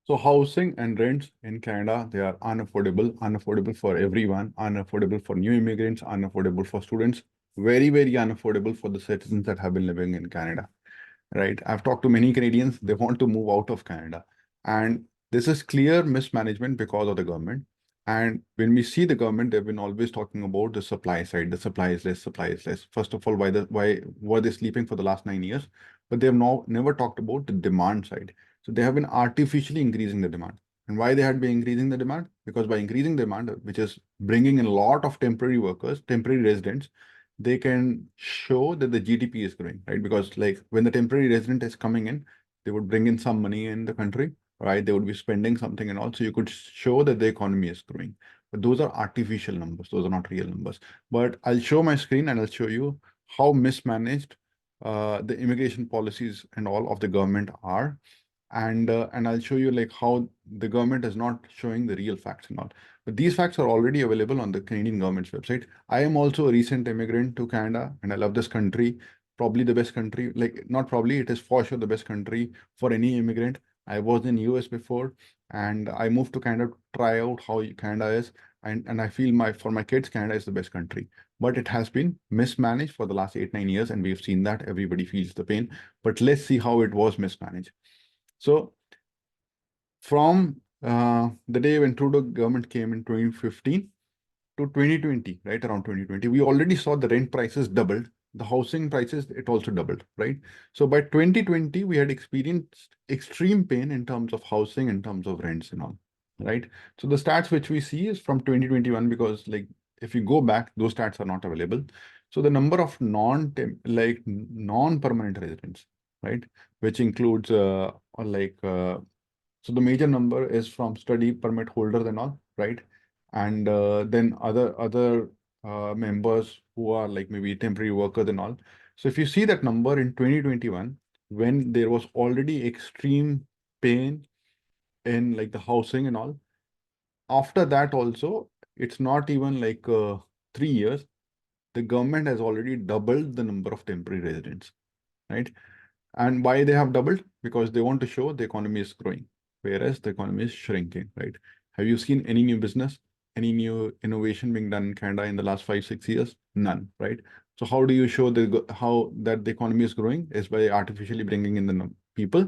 So housing and rents in Canada, they are unaffordable for everyone, unaffordable for new immigrants, unaffordable for students, very, very unaffordable for the citizens that have been living in Canada, right? I've talked to many Canadians, they want to move out of Canada. And this is clear mismanagement because of the government. And when we see the government, they've been always talking about the supply side. The supply is less, supply is less. First of all, why were they sleeping for the last 9 years? But they have never talked about the demand side. So they have been artificially increasing the demand. And why they had been increasing the demand? Because by increasing demand, which is bringing in a lot of temporary workers, temporary residents, they can show that the GDP is growing, right? Because like when the temporary resident is coming in, they would bring in some money in the country, right? They would be spending something and also you could show that the economy is growing. But those are artificial numbers. Those are not real numbers. But I'll show my screen and I'll show you how mismanaged the immigration policies and all of the government are. And I'll show you like how the government is not showing the real facts and all. But these facts are already available on the Canadian government's website. I am also a recent immigrant to Canada and I love this country. Probably the best country, like not probably, it is for sure the best country for any immigrant. I was in US before and I moved to Canada to try out how Canada is. And I feel for my kids, Canada is the best country. But it has been mismanaged for the last 8, 9 years, and we've seen that everybody feels the pain. But let's see how it was mismanaged. So from the day when Trudeau government came in 2015 to 2020, right around 2020, we already saw the rent prices doubled. The housing prices, it also doubled, right? So by 2020, we had experienced extreme pain in terms of housing, in terms of rents and all, right? So the stats which we see is from 2021 because like if you go back, those stats are not available. So the number of non-permanent residents, right, which includes so the major number is from study permit holders and all, right? And then other members who are like maybe temporary workers and all. So if you see that number in 2021, when there was already extreme pain in like the housing and all, after that also, it's not even like 3 years, the government has already doubled the number of temporary residents, right? And why they have doubled? Because they want to show the economy is growing, whereas the economy is shrinking, right? Have you seen any new business, any new innovation being done in Canada in the last 5, 6 years? None, right? So how do you show how that the economy is growing? Is by artificially bringing in the people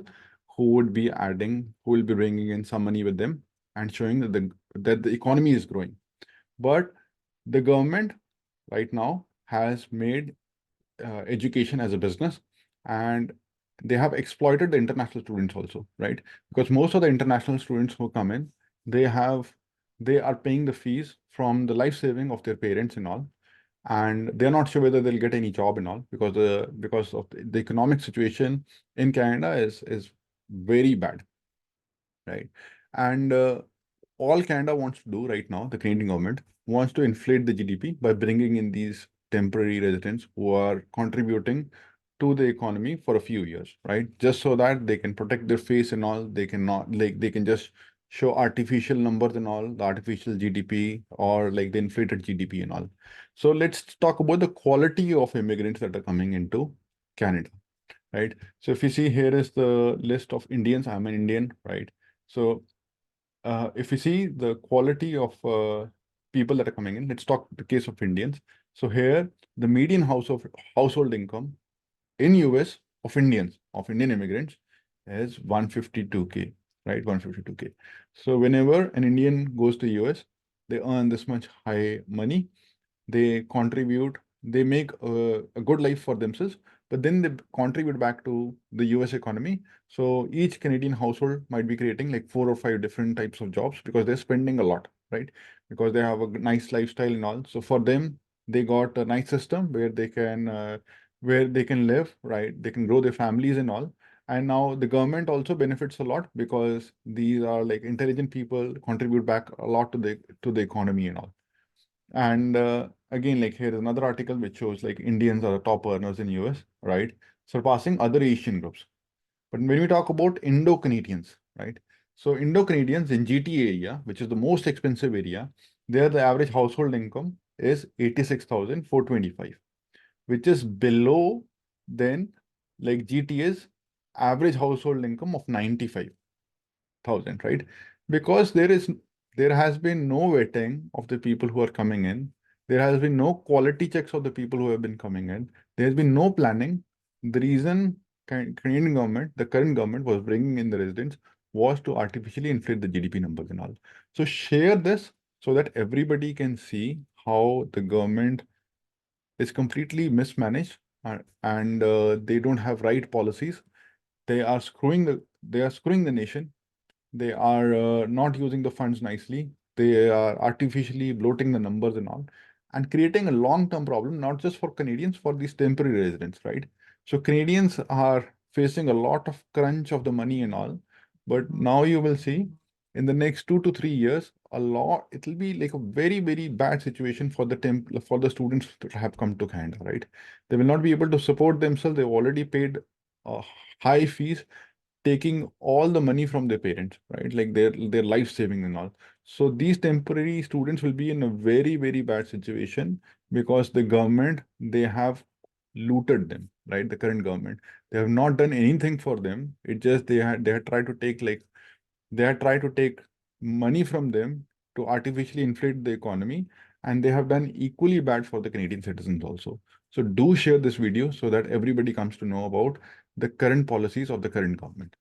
who will be bringing in some money with them and showing that the economy is growing. But the government right now has made education as a business, and they have exploited the international students also, right? Because most of the international students who come in, they are paying the fees from the life saving of their parents and all, and they're not sure whether they'll get any job and all because of the economic situation in Canada is very bad, right? And all Canada wants to do right now, the Canadian government wants to inflate the GDP by bringing in these temporary residents who are contributing to the economy for a few years, right? Just so that they can protect their face and all. They cannot like they can just show artificial numbers and all, the artificial GDP or like the inflated GDP and all. So let's talk about the quality of immigrants that are coming into Canada, right? So if you see here is the list of Indians, I'm an Indian, right? So if you see the quality of people that are coming in, let's talk the case of Indians. So here, the median household income in US of Indian immigrants is 152K, right? 152K. So whenever an Indian goes to US, they earn this much high money, they contribute, they make a good life for themselves, but then they contribute back to the US economy. So each Canadian household might be creating like 4 or 5 different types of jobs because they're spending a lot, right? Because they have a nice lifestyle and all. So for them, they got a nice system where they can live, right? They can grow their families and all. And now the government also benefits a lot because these are like intelligent people contribute back a lot to the economy and all. And again, like here is another article which shows like Indians are the top earners in US, right? Surpassing other Asian groups. But when we talk about Indo-Canadians, right? So Indo-Canadians in GTA area, which is the most expensive area, there the average household income is 86,425, which is below than like GTA's average household income of 95. 100,000, right? Because there has been no vetting of the people who are coming in. There has been no quality checks of the people who have been coming in. There has been no planning. The reason Canadian government, the current government, was bringing in the residents was to artificially inflate the GDP numbers and all. So share this so that everybody can see how the government is completely mismanaged, and they don't have right policies. They are screwing the nation. They are not using the funds nicely. They are artificially bloating the numbers and all, and creating a long-term problem, not just for Canadians, for these temporary residents, right? So Canadians are facing a lot of crunch of the money and all, but now you will see in the next 2 to 3 years, it will be like a very, very bad situation for for the students that have come to Canada, right? They will not be able to support themselves. They've already paid high fees, taking all the money from their parents, right? Like their life saving and all. So these temporary students will be in a very, very bad situation because the government, they have looted them, right? The current government, they have not done anything for them. It just they had tried to take money from them to artificially inflate the economy, and they have done equally bad for the Canadian citizens also. So do share this video so that everybody comes to know about the current policies of the current government.